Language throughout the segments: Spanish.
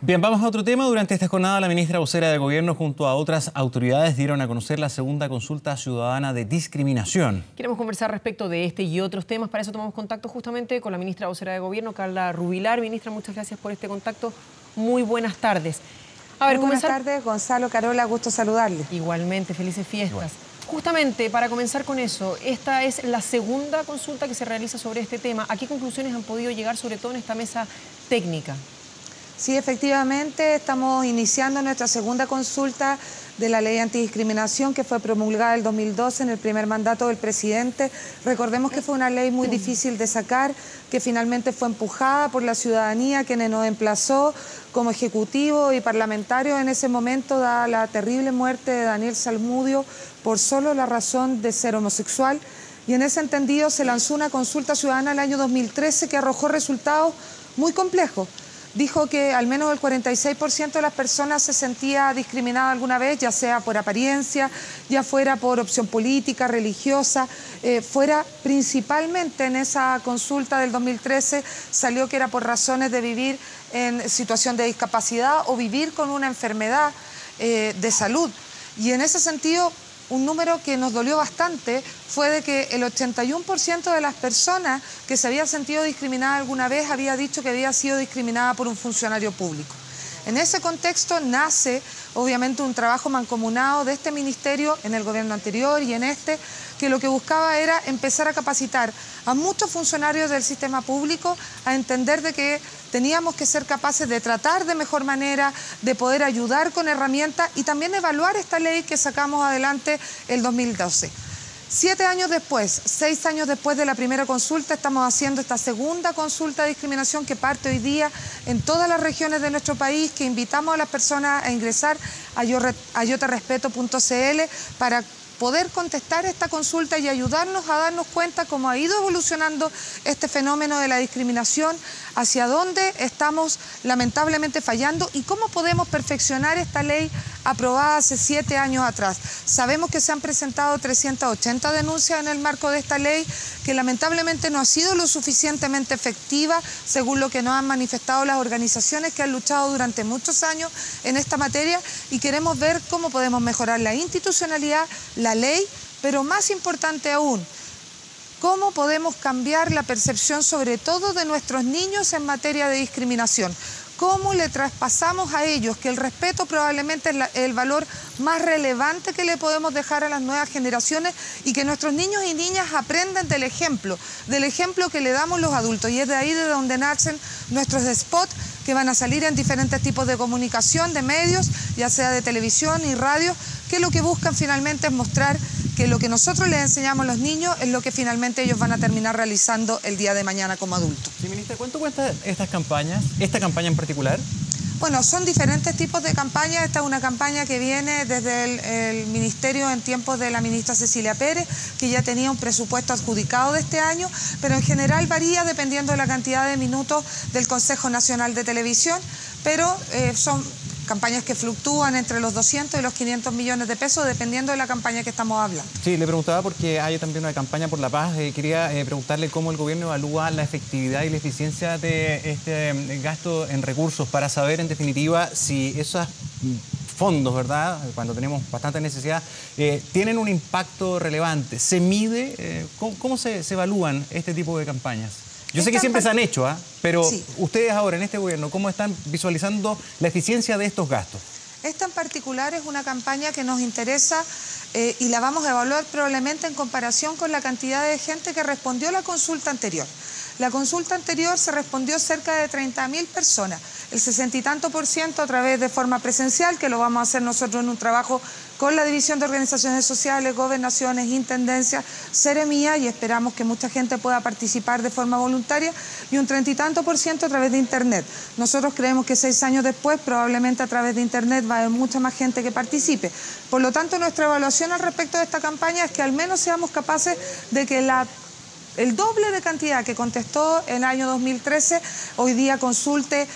Bien, vamos a otro tema. Durante esta jornada, la ministra vocera de Gobierno junto a otras autoridades dieron a conocer la segunda consulta ciudadana de discriminación. Queremos conversar respecto de este y otros temas. Para eso tomamos contacto justamente con la ministra vocera de Gobierno, Carla Rubilar. Ministra, muchas gracias por este contacto. Muy buenas tardes. A ver, buenas tardes, Gonzalo, Carola, gusto saludarle. Igualmente, felices fiestas. Justamente, para comenzar con eso, esta es la segunda consulta que se realiza sobre este tema. ¿A qué conclusiones han podido llegar, sobre todo en esta mesa técnica? Sí, efectivamente, estamos iniciando nuestra segunda consulta de la ley antidiscriminación que fue promulgada en el 2012 en el primer mandato del presidente. Recordemos que fue una ley muy difícil de sacar, que finalmente fue empujada por la ciudadanía, quienes nos emplazó como ejecutivo y parlamentario en ese momento, dada la terrible muerte de Daniel Salmudio por solo la razón de ser homosexual. Y en ese entendido se lanzó una consulta ciudadana el año 2013 que arrojó resultados muy complejos. Dijo que al menos el 46% de las personas se sentía discriminada alguna vez, ya sea por apariencia, ya fuera por opción política, religiosa, fuera principalmente en esa consulta del 2013 salió que era por razones de vivir en situación de discapacidad o vivir con una enfermedad de salud. Y en ese sentido, un número que nos dolió bastante fue de que el 81% de las personas que se había sentido discriminada alguna vez había dicho que había sido discriminada por un funcionario público. En ese contexto nace, obviamente, un trabajo mancomunado de este ministerio en el gobierno anterior y en este, que lo que buscaba era empezar a capacitar a muchos funcionarios del sistema público a entender de que teníamos que ser capaces de tratar de mejor manera, de poder ayudar con herramientas y también evaluar esta ley que sacamos adelante el 2012. 7 años después, 6 años después de la primera consulta, estamos haciendo esta segunda consulta de discriminación que parte hoy día en todas las regiones de nuestro país, que invitamos a las personas a ingresar a yoterespeto.cl para poder contestar esta consulta y ayudarnos a darnos cuenta cómo ha ido evolucionando este fenómeno de la discriminación, hacia dónde estamos lamentablemente fallando y cómo podemos perfeccionar esta ley aprobada hace 7 años atrás. Sabemos que se han presentado 380 denuncias en el marco de esta ley, que lamentablemente no ha sido lo suficientemente efectiva, según lo que nos han manifestado las organizaciones que han luchado durante muchos años en esta materia, y queremos ver cómo podemos mejorar la institucionalidad, la ley, pero más importante aún, cómo podemos cambiar la percepción sobre todo de nuestros niños en materia de discriminación. Cómo le traspasamos a ellos que el respeto probablemente es el valor más relevante que le podemos dejar a las nuevas generaciones y que nuestros niños y niñas aprendan del ejemplo que le damos los adultos. Y es de ahí de donde nacen nuestros spots que van a salir en diferentes tipos de comunicación, de medios, ya sea de televisión y radio, que lo que buscan finalmente es mostrar que lo que nosotros les enseñamos a los niños es lo que finalmente ellos van a terminar realizando el día de mañana como adultos. Sí, ministra, ¿cuánto cuesta esta campaña en particular? Bueno, son diferentes tipos de campañas. Esta es una campaña que viene desde el Ministerio en tiempos de la ministra Cecilia Pérez, que ya tenía un presupuesto adjudicado de este año, pero en general varía dependiendo de la cantidad de minutos del Consejo Nacional de Televisión, pero son campañas que fluctúan entre los 200 y los 500 millones de pesos, dependiendo de la campaña que estamos hablando. Sí, le preguntaba porque hay también una campaña por la paz. Quería preguntarle cómo el gobierno evalúa la efectividad y la eficiencia de este gasto en recursos para saber, en definitiva, si esos fondos, ¿verdad?, cuando tenemos bastante necesidad, tienen un impacto relevante. ¿Se mide? ¿Cómo se evalúan este tipo de campañas? Yo sé que siempre se han hecho, pero sí. Ustedes ahora en este gobierno, ¿cómo están visualizando la eficiencia de estos gastos? Esta en particular es una campaña que nos interesa y la vamos a evaluar probablemente en comparación con la cantidad de gente que respondió a la consulta anterior. La consulta anterior se respondió cerca de 30.000 personas, el 60 y tanto % a través de forma presencial, que lo vamos a hacer nosotros en un trabajo con la División de Organizaciones Sociales, Gobernaciones, Intendencias, Seremía, y esperamos que mucha gente pueda participar de forma voluntaria, y un 30 y tanto % a través de Internet. Nosotros creemos que 6 años después, probablemente a través de Internet va a haber mucha más gente que participe. Por lo tanto, nuestra evaluación al respecto de esta campaña es que al menos seamos capaces de que el doble de cantidad que contestó en el año 2013, hoy día consulte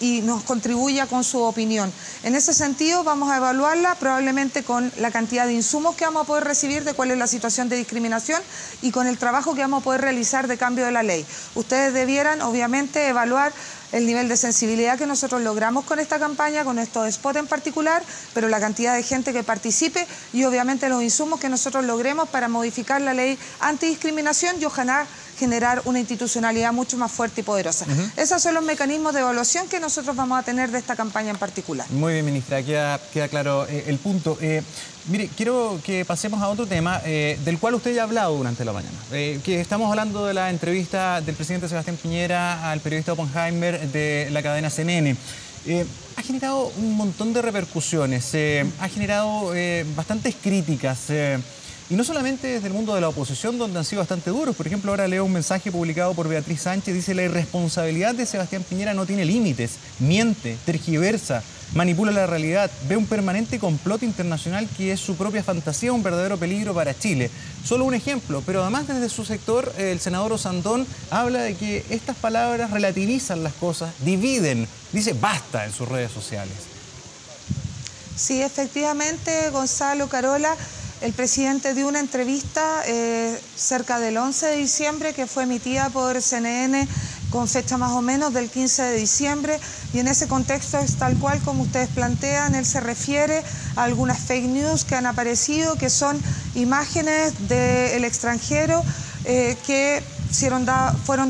y nos contribuya con su opinión. En ese sentido vamos a evaluarla probablemente con la cantidad de insumos que vamos a poder recibir, de cuál es la situación de discriminación y con el trabajo que vamos a poder realizar de cambio de la ley. Ustedes debieran obviamente evaluar el nivel de sensibilidad que nosotros logramos con esta campaña, con estos spots en particular, pero la cantidad de gente que participe y obviamente los insumos que nosotros logremos para modificar la ley antidiscriminación y ojalá generar una institucionalidad mucho más fuerte y poderosa. Esos son los mecanismos de evaluación que nosotros vamos a tener de esta campaña en particular. Muy bien, ministra, queda claro el punto. Mire, quiero que pasemos a otro tema del cual usted ya ha hablado durante la mañana. Que estamos hablando de la entrevista del presidente Sebastián Piñera al periodista Oppenheimer de la cadena CNN. Ha generado un montón de repercusiones, ha generado bastantes críticas. Y no solamente desde el mundo de la oposición, donde han sido bastante duros. Por ejemplo, ahora leo un mensaje publicado por Beatriz Sánchez, dice: la irresponsabilidad de Sebastián Piñera no tiene límites, miente, tergiversa, manipula la realidad, ve un permanente complot internacional que es su propia fantasía, un verdadero peligro para Chile. Solo un ejemplo, pero además desde su sector, el senador Osandón habla de que estas palabras relativizan las cosas, dividen, dice basta en sus redes sociales. Sí, efectivamente, Gonzalo, Carola, el presidente dio una entrevista cerca del 11 de diciembre que fue emitida por CNN con fecha más o menos del 15 de diciembre y en ese contexto es tal cual como ustedes plantean. Él se refiere a algunas fake news que han aparecido, que son imágenes del extranjero que fueron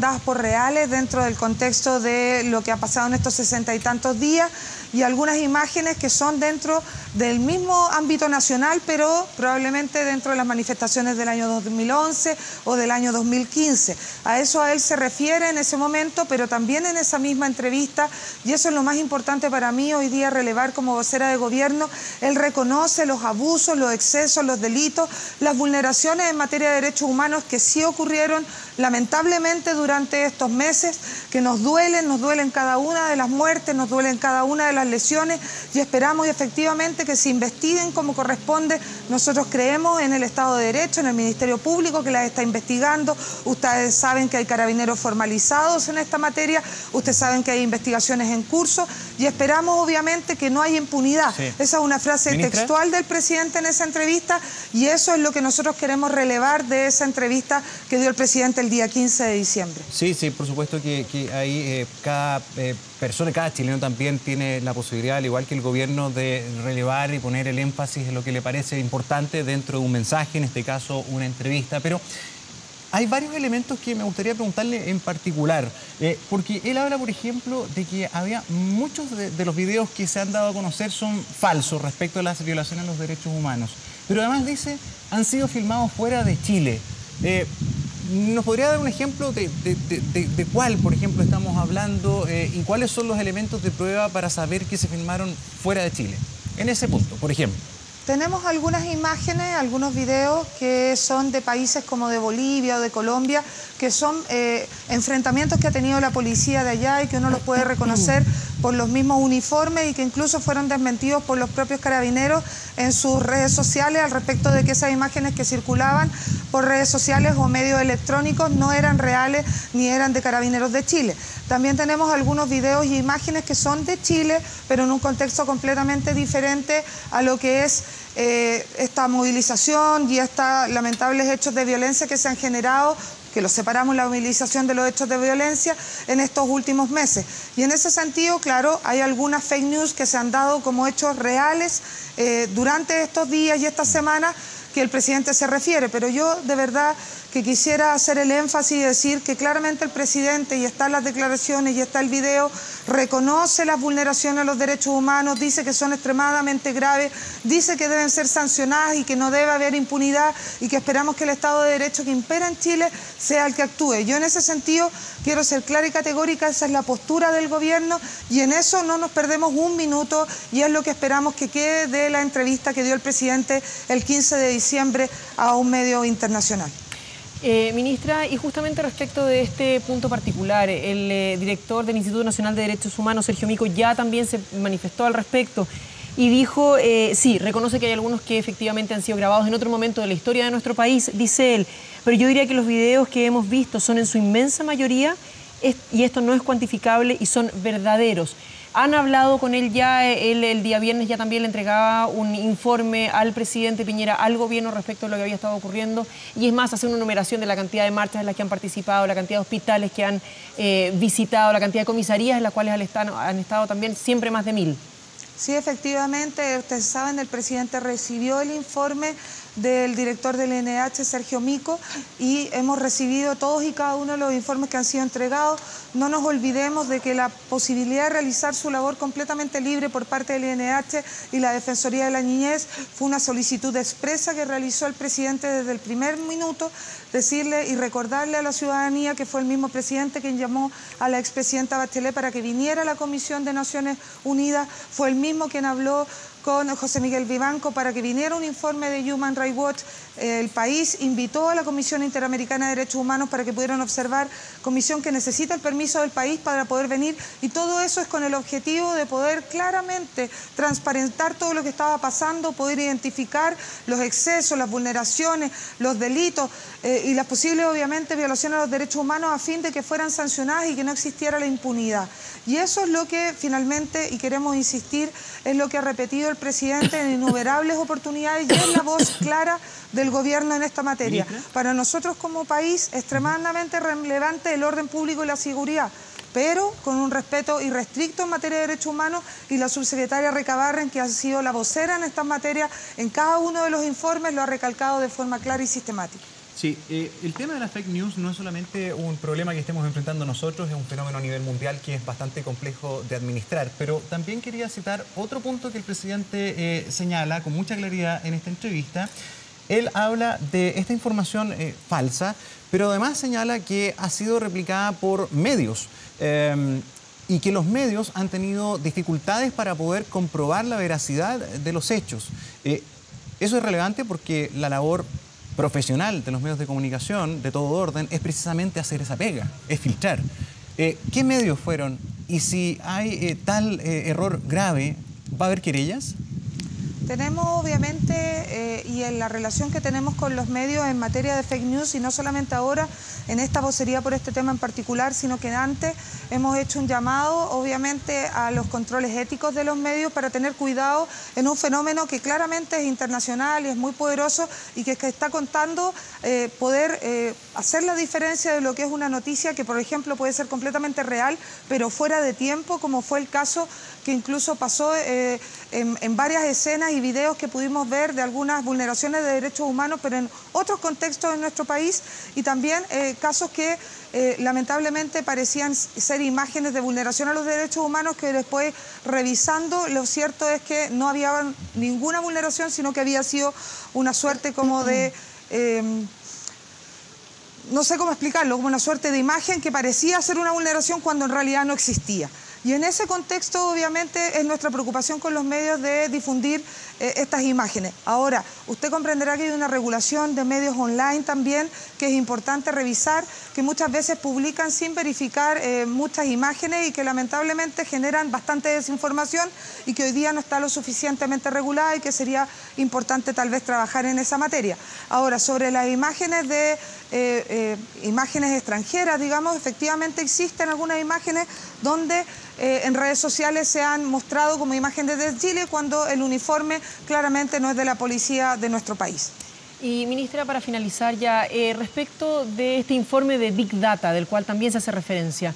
dadas por reales dentro del contexto de lo que ha pasado en estos 60 y tantos días, y algunas imágenes que son dentro del mismo ámbito nacional, pero probablemente dentro de las manifestaciones del año 2011 o del año 2015. A eso a él se refiere en ese momento, pero también en esa misma entrevista, y eso es lo más importante para mí hoy día relevar como vocera de gobierno, él reconoce los abusos, los excesos, los delitos, las vulneraciones en materia de derechos humanos que sí ocurrieron lamentablemente durante estos meses, que nos duelen cada una de las muertes, nos duelen cada una de las lesiones y esperamos efectivamente que se investiguen como corresponde. Nosotros creemos en el Estado de Derecho, en el Ministerio Público que las está investigando. Ustedes saben que hay carabineros formalizados en esta materia, ustedes saben que hay investigaciones en curso y esperamos obviamente que no haya impunidad. Sí. Esa es una frase textual del presidente en esa entrevista y eso es lo que nosotros queremos relevar de esa entrevista que dio el presidente el día 15 de diciembre. Sí, por supuesto que ahí cada persona, cada chileno también tiene la posibilidad, al igual que el gobierno, de relevar y poner el énfasis en lo que le parece importante dentro de un mensaje, en este caso una entrevista, pero hay varios elementos que me gustaría preguntarle en particular, porque él habla, por ejemplo, de que había muchos de los videos que se han dado a conocer son falsos respecto a las violaciones a los derechos humanos, pero además dice, han sido filmados fuera de Chile. ¿Nos podría dar un ejemplo de cuál, por ejemplo, estamos hablando y cuáles son los elementos de prueba para saber que se filmaron fuera de Chile? En ese punto, por ejemplo. Tenemos algunas imágenes, algunos videos que son de países como de Bolivia o de Colombia, que son enfrentamientos que ha tenido la policía de allá y que uno los puede reconocer por los mismos uniformes y que incluso fueron desmentidos por los propios carabineros en sus redes sociales al respecto de que esas imágenes que circulaban por redes sociales o medios electrónicos no eran reales ni eran de Carabineros de Chile. También tenemos algunos videos y imágenes que son de Chile, pero en un contexto completamente diferente a lo que es esta movilización y estos lamentables hechos de violencia que se han generado, que los separamos la movilización de los hechos de violencia en estos últimos meses. Y en ese sentido, claro, hay algunas fake news que se han dado como hechos reales durante estos días y esta semana que el presidente se refiere, pero yo de verdad que quisiera hacer el énfasis y decir que claramente el presidente, y están las declaraciones y está el video, reconoce las vulneraciones a los derechos humanos, dice que son extremadamente graves, dice que deben ser sancionadas y que no debe haber impunidad y que esperamos que el Estado de Derecho que impera en Chile sea el que actúe. Yo en ese sentido quiero ser clara y categórica, esa es la postura del gobierno y en eso no nos perdemos un minuto y es lo que esperamos que quede de la entrevista que dio el presidente el 15 de diciembre a un medio internacional. Ministra, y justamente respecto de este punto particular, el director del Instituto Nacional de Derechos Humanos, Sergio Mico, ya también se manifestó al respecto y dijo, sí, reconoce que hay algunos que efectivamente han sido grabados en otro momento de la historia de nuestro país, dice él, pero yo diría que los videos que hemos visto son en su inmensa mayoría, y esto no es cuantificable, y son verdaderos. ¿Han hablado con él ya? Él el día viernes ya también le entregaba un informe al presidente Piñera, al gobierno, respecto a lo que había estado ocurriendo. Y es más, hacer una numeración de la cantidad de marchas en las que han participado, la cantidad de hospitales que han visitado, la cantidad de comisarías en las cuales han estado también siempre más de 1000. Sí, efectivamente, ustedes saben, el presidente recibió el informe del director del INH, Sergio Mico, y hemos recibido todos y cada uno de los informes que han sido entregados. No nos olvidemos de que la posibilidad de realizar su labor completamente libre por parte del INH y la Defensoría de la Niñez fue una solicitud expresa que realizó el presidente desde el primer minuto, decirle y recordarle a la ciudadanía que fue el mismo presidente quien llamó a la expresidenta Bachelet para que viniera a la Comisión de Naciones Unidas, fue el mismo quien habló con José Miguel Vivanco para que viniera un informe de Human Rights Watch. El país invitó a la Comisión Interamericana de Derechos Humanos para que pudieran observar, comisión que necesita el permiso del país para poder venir, y todo eso es con el objetivo de poder claramente transparentar todo lo que estaba pasando, poder identificar los excesos, las vulneraciones, los delitos y las posibles, obviamente, violaciones a los derechos humanos a fin de que fueran sancionadas y que no existiera la impunidad. Y eso es lo que finalmente, y queremos insistir, es lo que ha repetido el presidente en innumerables oportunidades y es la voz clara del gobierno en esta materia. Para nosotros como país, extremadamente relevante el orden público y la seguridad, pero con un respeto irrestricto en materia de derechos humanos, y la subsecretaria Recabarren, que ha sido la vocera en estas materias, en cada uno de los informes lo ha recalcado de forma clara y sistemática. Sí, el tema de la fake news no es solamente un problema que estemos enfrentando nosotros, es un fenómeno a nivel mundial que es bastante complejo de administrar, pero también quería citar otro punto que el presidente señala con mucha claridad en esta entrevista. Él habla de esta información falsa, pero además señala que ha sido replicada por medios y que los medios han tenido dificultades para poder comprobar la veracidad de los hechos. Eso es relevante porque la labor profesional de los medios de comunicación de todo orden es precisamente hacer esa pega, es filtrar. ¿Qué medios fueron? Y si hay tal error grave, ¿va a haber querellas? Tenemos obviamente, y en la relación que tenemos con los medios en materia de fake news, y no solamente ahora en esta vocería por este tema en particular, sino que antes hemos hecho un llamado obviamente a los controles éticos de los medios para tener cuidado en un fenómeno que claramente es internacional y es muy poderoso y que está contando poder hacer la diferencia de lo que es una noticia que, por ejemplo, puede ser completamente real, pero fuera de tiempo, como fue el caso que incluso pasó en varias escenas y videos que pudimos ver de algunas vulneraciones de derechos humanos, pero en otros contextos de nuestro país, y también casos que lamentablemente parecían ser imágenes de vulneración a los derechos humanos que después, revisando, lo cierto es que no había ninguna vulneración, sino que había sido una suerte como de... no sé cómo explicarlo, como una suerte de imagen que parecía ser una vulneración cuando en realidad no existía. Y en ese contexto, obviamente, es nuestra preocupación con los medios de difundir estas imágenes. Ahora, usted comprenderá que hay una regulación de medios online también, que es importante revisar, que muchas veces publican sin verificar muchas imágenes y que lamentablemente generan bastante desinformación y que hoy día no está lo suficientemente regulada y que sería importante tal vez trabajar en esa materia. Ahora, sobre las imágenes imágenes extranjeras, digamos, efectivamente existen algunas imágenes donde en redes sociales se han mostrado como imágenes de Chile cuando el uniforme claramente no es de la policía de nuestro país. Y, ministra, para finalizar ya, respecto de este informe de Big Data, del cual también se hace referencia,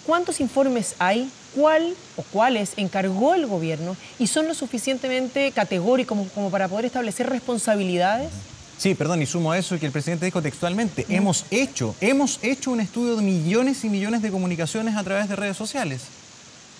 ¿cuántos informes hay? ¿Cuál o cuáles encargó el gobierno? ¿Y son lo suficientemente categóricos como para poder establecer responsabilidades? Sí, perdón, y sumo a eso que el presidente dijo textualmente, hemos hecho un estudio de millones y millones de comunicaciones a través de redes sociales.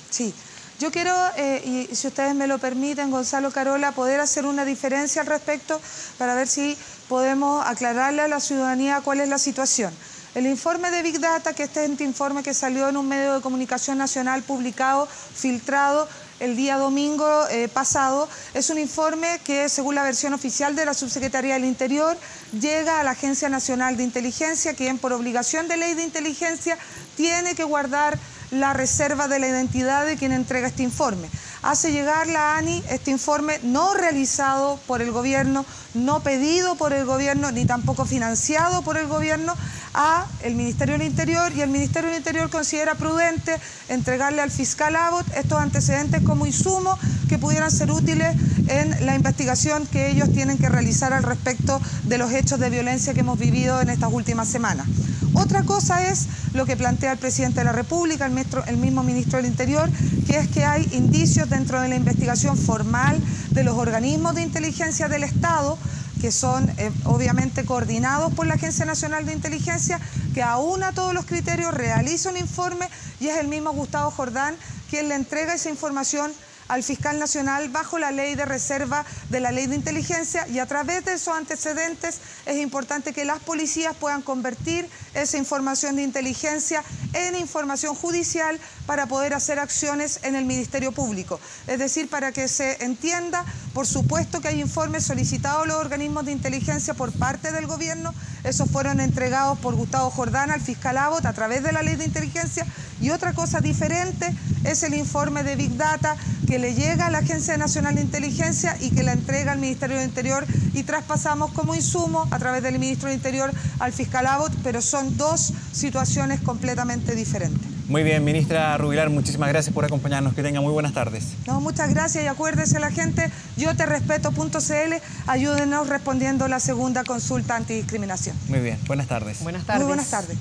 Sí, yo quiero, y si ustedes me lo permiten, Gonzalo, Carola, poder hacer una diferencia al respecto para ver si podemos aclararle a la ciudadanía cuál es la situación. El informe de Big Data, que este informe que salió en un medio de comunicación nacional publicado, filtrado el día domingo pasado, es un informe que, según la versión oficial de la Subsecretaría del Interior, llega a la Agencia Nacional de Inteligencia, quien por obligación de ley de inteligencia tiene que guardar la reserva de la identidad de quien entrega este informe. Hace llegar la ANI este informe no realizado por el gobierno, no pedido por el gobierno, ni tampoco financiado por el gobierno, a el Ministerio del Interior, y el Ministerio del Interior considera prudente entregarle al fiscal Abbott estos antecedentes como insumo que pudieran ser útiles en la investigación que ellos tienen que realizar al respecto de los hechos de violencia que hemos vivido en estas últimas semanas. Otra cosa es lo que plantea el presidente de la República, el mismo ministro del Interior, que es que hay indicios dentro de la investigación formal de los organismos de inteligencia del Estado, que son obviamente coordinados por la Agencia Nacional de Inteligencia, que aúna todos los criterios, realiza un informe y es el mismo Gustavo Jordán quien le entrega esa información al fiscal nacional bajo la ley de reserva de la ley de inteligencia, y a través de esos antecedentes es importante que las policías puedan convertir esa información de inteligencia en información judicial para poder hacer acciones en el Ministerio Público. Es decir, para que se entienda, por supuesto que hay informes solicitados a los organismos de inteligencia por parte del gobierno, esos fueron entregados por Gustavo Jordán al fiscal Abbott a través de la ley de inteligencia, y otra cosa diferente es el informe de Big Data que le llega a la Agencia Nacional de Inteligencia y que la entrega al Ministerio del Interior, y traspasamos como insumo a través del Ministro del Interior al fiscal Abbott, pero son dos situaciones completamente diferentes. Muy bien, ministra Rubilar, muchísimas gracias por acompañarnos. Que tenga muy buenas tardes. No, muchas gracias, y acuérdese la gente, yoterespeto.cl, ayúdenos respondiendo la segunda consulta antidiscriminación. Muy bien, buenas tardes. Buenas tardes. Muy buenas tardes.